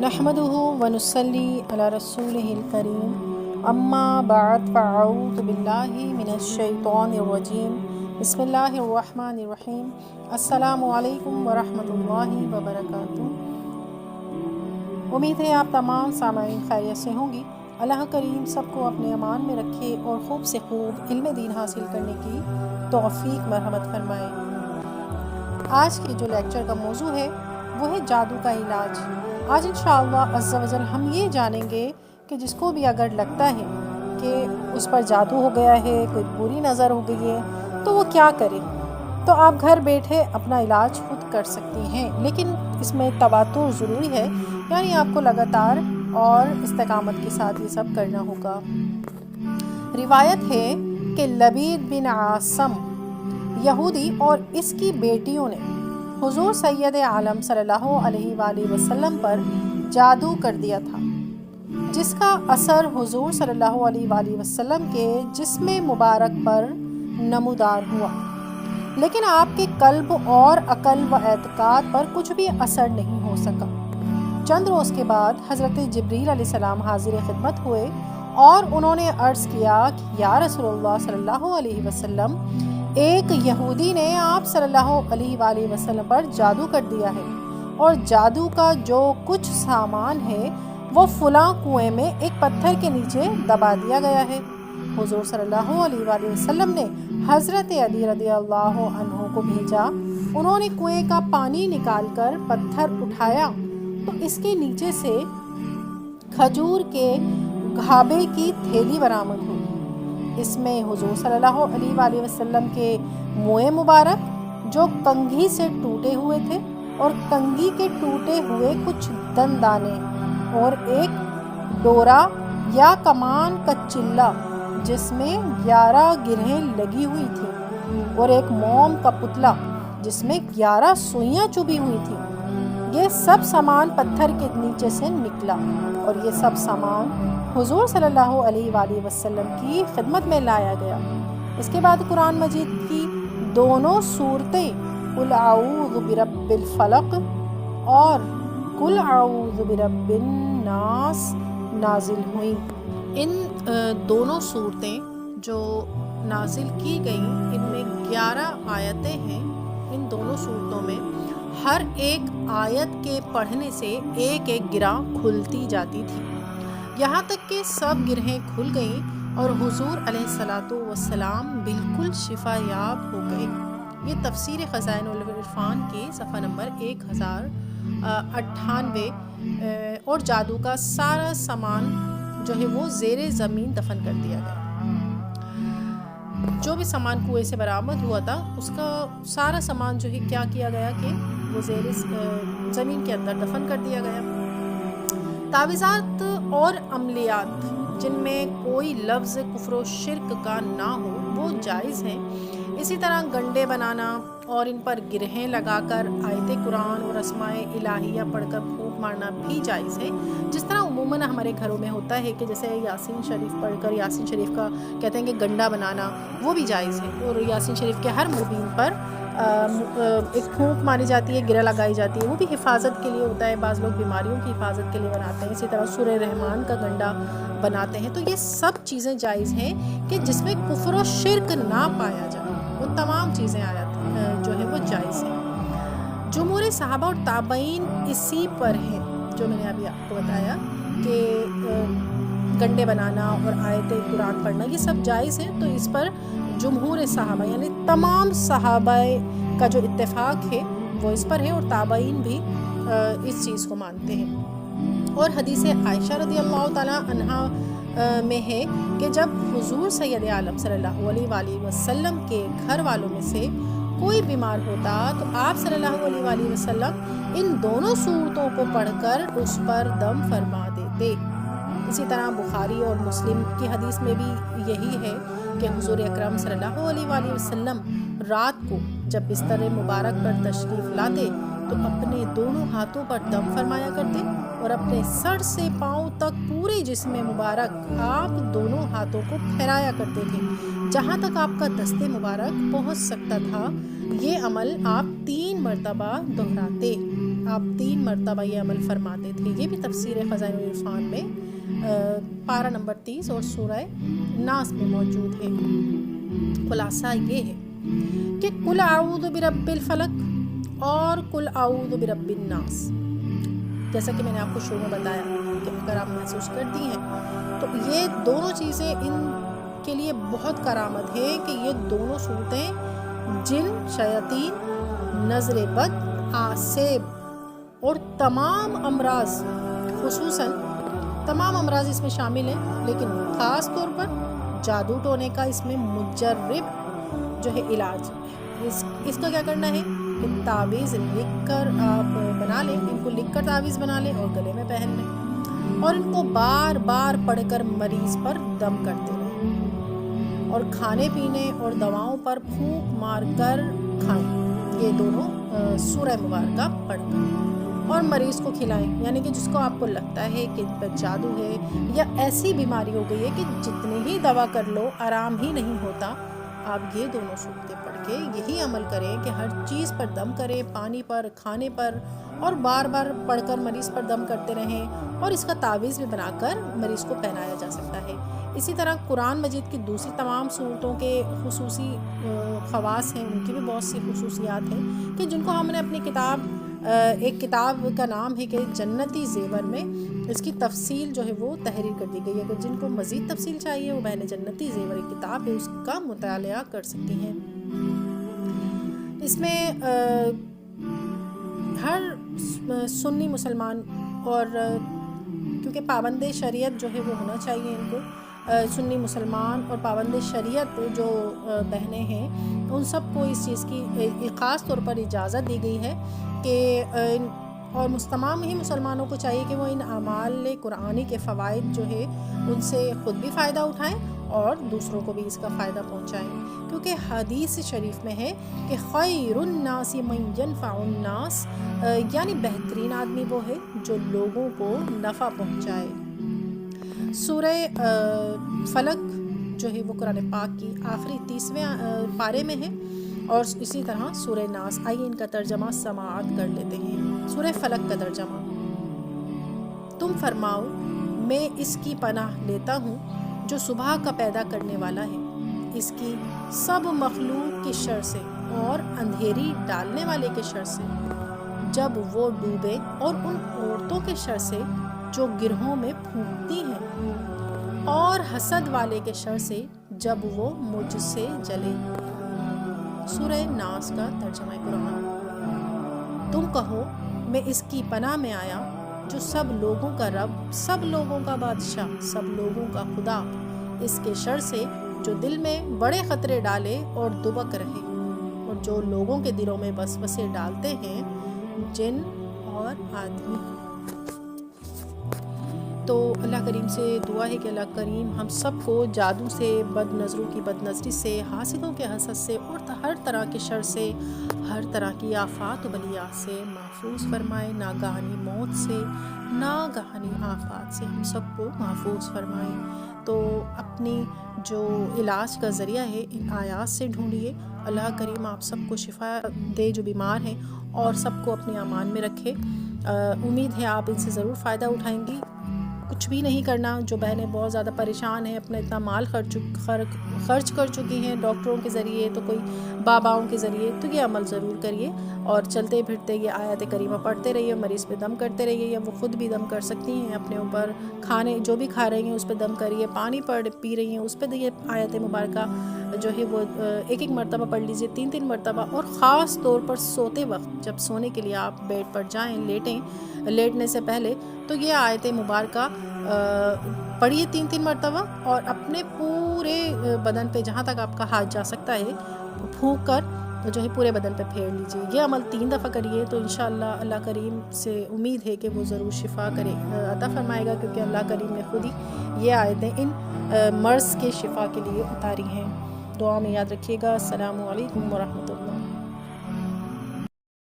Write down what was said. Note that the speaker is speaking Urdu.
نحمده ونصلي على رسوله الكريم اما بعد فاعوذ باللہ من الشیطان الرجیم بسم اللہ الرحمن الرحیم السلام علیکم ورحمۃ اللہ وبرکاتہ۔ امید ہے آپ تمام سامعین خیریت سے ہوں گی۔ اللہ کریم سب کو اپنے امان میں رکھے اور خوب سے خوب علم دین حاصل کرنے کی توفیق مرحمت فرمائے۔ آج کے جو لیکچر کا موضوع ہے وہ ہے جادو کا علاج۔ آج انشاءاللہ عز و جل ہم یہ جانیں گے کہ جس کو بھی اگر لگتا ہے کہ اس پر جادو ہو گیا ہے، کوئی بری نظر ہو گئی ہے، تو وہ کیا کرے۔ تو آپ گھر بیٹھے اپنا علاج خود کر سکتی ہیں، لیکن اس میں تواتر ضروری ہے، یعنی آپ کو لگاتار اور استقامت کے ساتھ یہ سب کرنا ہوگا۔ روایت ہے کہ لبید بن عاصم یہودی اور اس کی بیٹیوں نے حضور سید عالم صلی اللہ علیہ وآلہ وسلم پر جادو کر دیا تھا، جس کا اثر حضور صلی اللہ علیہ وآلہ وسلم کے جسم مبارک پر نمودار ہوا، لیکن آپ کے قلب اور عقل و اعتقاد پر کچھ بھی اثر نہیں ہو سکا۔ چند روز کے بعد حضرت جبریل علیہ السلام حاضر خدمت ہوئے اور انہوں نے عرض کیا کہ یا رسول اللہ صلی اللہ علیہ وسلم، ایک یہودی نے آپ صلی اللہ علیہ وآلہ وسلم پر جادو کر دیا ہے، اور جادو کا جو کچھ سامان ہے وہ فلاں کنویں میں ایک پتھر کے نیچے دبا دیا گیا ہے۔ حضور صلی اللہ علیہ وآلہ وسلم نے حضرت علی رضی اللہ عنہ کو بھیجا۔ انہوں نے کنویں کا پانی نکال کر پتھر اٹھایا تو اس کے نیچے سے کھجور کے گھابے کی تھیلی برآمد ہوئی۔ اس میں حضور صلی اللہ علیہ وآلہ وسلم کے منہ مبارک جو کنگھی سے ٹوٹے ہوئے تھے، اور کنگھی کے ٹوٹے ہوئے کچھ دندانے، اور ایک ڈورا یا کمان کا چلہ جس میں 11 گرہیں لگی ہوئی تھیں، اور ایک موم کا پتلا جس میں 11 سوئیاں چبھی ہوئی تھیں۔ یہ سب سامان پتھر کے نیچے سے نکلا، اور یہ سب سامان حضور صلی اللہ علیہ وآلہ وسلم کی خدمت میں لایا گیا۔ اس کے بعد قرآن مجید کی دونوں صورتیں قل اعوذ برب الفلق اور قل اعوذ برب الناس نازل ہوئیں۔ ان دونوں صورتیں جو نازل کی گئیں، ان میں 11 آیتیں ہیں۔ ان دونوں صورتوں میں ہر ایک آیت کے پڑھنے سے ایک ایک گرہ کھلتی جاتی تھی، یہاں تک کہ سب گرہیں کھل گئیں اور حضور علیہ الصلاۃ والسلام بالکل شفا یاب ہو گئے۔ یہ تفسیر خزائن العرفان کے صفحہ نمبر 1098 اور جادو کا سارا سامان جو ہے وہ زیر زمین دفن کر دیا گیا۔ جو بھی سامان کنویں سے برآمد ہوا تھا، اس کا سارا سامان جو ہے کیا کیا گیا کہ وہ زیر زمین کے اندر دفن کر دیا گیا۔ تعویذات اور عملیات جن میں کوئی لفظ کفر و شرک کا نہ ہو وہ جائز ہیں۔ اسی طرح گنڈے بنانا اور ان پر گرہیں لگا کر آیت قرآن اور اسماء الہیہ پڑھ کر پھونک مارنا بھی جائز ہے، جس طرح عموماً ہمارے گھروں میں ہوتا ہے کہ جیسے یاسین شریف پڑھ کر یاسین شریف کا کہتے ہیں کہ گنڈا بنانا، وہ بھی جائز ہے، اور یاسین شریف کے ہر مبین پر ایک پھونک ماری جاتی ہے، گرہ لگائی جاتی ہے، وہ بھی حفاظت کے لیے ہوتا ہے۔ بعض لوگ بیماریوں کی حفاظت کے لیے بناتے ہیں، اسی طرح سورہ رحمان کا گنڈا بناتے ہیں۔ تو یہ سب چیزیں جائز ہیں کہ جس میں کفر و شرک نہ پایا جائے، وہ تمام چیزیں جو ہے وہ جائز ہیں۔ جمہور صحابہ اور تابعین اسی پر ہیں، جو میں نے ابھی آپ کو بتایا کہ گنڈے بنانا اور آیت قرآن پڑھنا یہ سب جائز ہے، تو اس پر جمہور صحابہ یعنی تمام صحابہ کا جو اتفاق ہے وہ اس پر ہے، اور تابعین بھی اس چیز کو مانتے ہیں۔ اور حدیث عائشہ رضی اللہ تعالیٰ عنہا میں ہے کہ جب حضور سید عالم صلی اللہ علیہ وآلہ وسلم کے گھر والوں میں سے کوئی بیمار ہوتا تو آپ صلی اللہ علیہ وآلہ وسلم ان دونوں صورتوں کو پڑھ کر اس پر دم فرما دیتے۔ اسی طرح بخاری اور مسلم کی حدیث میں بھی یہی ہے کہ حضور اکرم صلی اللہ علیہ وآلہ وسلم رات کو جب بستر مبارک پر تشریف لاتے تو اپنے دونوں ہاتھوں پر دم فرمایا کرتے اور اپنے سر سے پاؤں تک پورے جسم مبارک آپ دونوں ہاتھوں کو پھیرایا کرتے تھے جہاں تک آپ کا دست مبارک پہنچ سکتا تھا۔ یہ عمل آپ 3 مرتبہ دہراتے، آپ 3 مرتبہ یہ عمل فرماتے تھے۔ یہ بھی تفسیر خزائن العرفان میں پارہ نمبر 30 اور سورہ ناس میں موجود ہے۔ خلاصہ یہ ہے کہ قل اعوذ برب الفلق اور قل اعوذ برب الناس، جیسا کہ میں نے آپ کو شروع میں بتایا کہ اگر آپ محسوس کرتی ہیں تو یہ دونوں چیزیں ان کے لیے بہت کرامت ہے کہ یہ دونوں صورتیں جن، شیاطین، نظر بد، آسیب اور تمام امراض، خصوصاً تمام امراض اس میں شامل ہیں، لیکن خاص طور پر جادو ٹونے کا اس میں مجرب جو ہے علاج، اس کا کیا کرنا ہے کہ تعویذ لکھ کر آپ بنا لیں، ان کو لکھ کر تعویذ بنا لیں اور گلے میں پہن لیں اور ان کو بار بار پڑھ کر مریض پر دم کرتے رہیں اور کھانے پینے اور دواؤں پر پھونک مار کر کھائیں، یہ دونوں سورہ مبارکہ پڑھ کر، اور مریض کو کھلائیں، یعنی کہ جس کو آپ کو لگتا ہے کہ ان پر جادو ہے یا ایسی بیماری ہو گئی ہے کہ جتنی ہی دوا کر لو آرام ہی نہیں ہوتا، آپ یہ دونوں صورتیں پڑھ کے یہی عمل کریں کہ ہر چیز پر دم کریں، پانی پر، کھانے پر، اور بار بار پڑھ کر مریض پر دم کرتے رہیں، اور اس کا تعویذ بھی بنا کر مریض کو پہنایا جا سکتا ہے۔ اسی طرح قرآن مجید کی دوسری تمام صورتوں کے خصوصی خواص ہیں، ان کی بھی بہت سی خصوصیات ہیں کہ جن کو ہم نے اپنی ایک کتاب کا نام ہے کہ جنتی زیور میں اس کی تفصیل جو ہے وہ تحریر کر دی گئی ہے۔ اگر جن کو مزید تفصیل چاہیے وہ بہن جنتی زیور ایک کتاب ہے، اس کا مطالعہ کر سکتی ہیں۔ اس میں ہر سنی مسلمان، اور کیونکہ پابند شریعت جو ہے وہ ہونا چاہیے ان کو، سنی مسلمان اور پابند شریعت جو بہنیں ہیں ان سب کو اس چیز کی خاص طور پر اجازت دی گئی ہے کہ اور تمام ہی مسلمانوں کو چاہیے کہ وہ ان اعمال قرآنی کے فوائد جو ہے ان سے خود بھی فائدہ اٹھائیں اور دوسروں کو بھی اس کا فائدہ پہنچائیں، کیونکہ حدیث شریف میں ہے کہ خیر الناس من ینفع الناس، یعنی بہترین آدمی وہ ہے جو لوگوں کو نفع پہنچائے۔ سورہ فلق جو ہے وہ قرآن پاک کی آخری 30ویں پارے میں ہے، اور اسی طرح سورہ ناس۔ آئیے ان کا ترجمہ سماعت کر لیتے ہیں۔ سورہ فلق کا ترجمہ: تم فرماؤ میں اس کی پناہ لیتا ہوں جو صبح کا پیدا کرنے والا ہے، اس کی سب مخلوق کی شر سے اور اندھیری ڈالنے والے کے شر سے جب وہ ڈوبے، اور ان عورتوں کے شر سے جو گرہوں میں پھونکتی ہیں، اور حسد والے کے شر سے جب وہ مجھ سے جلے۔ سورہ ناس کا ترجمہ قرآن: تم کہو میں اس کی پناہ میں آیا جو سب لوگوں کا رب، سب لوگوں کا بادشاہ، سب لوگوں کا خدا، اس کے شر سے جو دل میں بڑے خطرے ڈالے اور دبک رہے، اور جو لوگوں کے دلوں میں وسوسے ڈالتے ہیں، جن اور آدمی۔ تو اللہ کریم سے دعا ہے کہ اللہ کریم ہم سب کو جادو سے، بد نظروں کی بد نظری سے، حاسدوں کے حسد سے، اور ہر طرح کے شر سے، ہر طرح کی آفات و بلیات سے محفوظ فرمائے، ناگہانی موت سے، ناگہانی آفات سے ہم سب کو محفوظ فرمائے۔ تو اپنی جو علاج کا ذریعہ ہے ان آیات سے ڈھونڈیے۔ اللہ کریم آپ سب کو شفا دے جو بیمار ہیں، اور سب کو اپنے امان میں رکھے۔ امید ہے آپ ان سے ضرور فائدہ اٹھائیں گی۔ کچھ بھی نہیں کرنا، جو بہنیں بہت زیادہ پریشان ہیں، اپنا اتنا مال خرچ کر چکی ہیں ڈاکٹروں کے ذریعے، تو کوئی باباؤں کے ذریعے، تو یہ عمل ضرور کریے، اور چلتے پھرتے یہ آیت کریمہ پڑھتے رہیے، مریض پہ دم کرتے رہیے، یا وہ خود بھی دم کر سکتی ہیں اپنے اوپر، کھانے جو بھی کھا رہی ہیں اس پہ دم کریے، پانی پی رہی ہیں اس پہ یہ آیت مبارکہ جو ہے وہ ایک مرتبہ پڑھ لیجئے، 3 مرتبہ، اور خاص طور پر سوتے وقت جب سونے کے لیے آپ بیڈ پر جائیں، لیٹنے سے پہلے، تو یہ آیت مبارکہ پڑھیے 3 مرتبہ، اور اپنے پورے بدن پہ جہاں تک آپ کا ہاتھ جا سکتا ہے پھونک کر جو ہے پورے بدن پہ پھیر لیجیے۔ یہ عمل 3 دفعہ کریے تو انشاءاللہ اللہ کریم سے امید ہے کہ وہ ضرور شفا عطا فرمائے گا، کیونکہ اللہ کریم نے خود ہی یہ آیتیں ان مرض کے شفا کے لیے اتاری ہیں۔ دعا میں یاد رکھیے گا۔ السلام علیکم ورحمۃ اللہ۔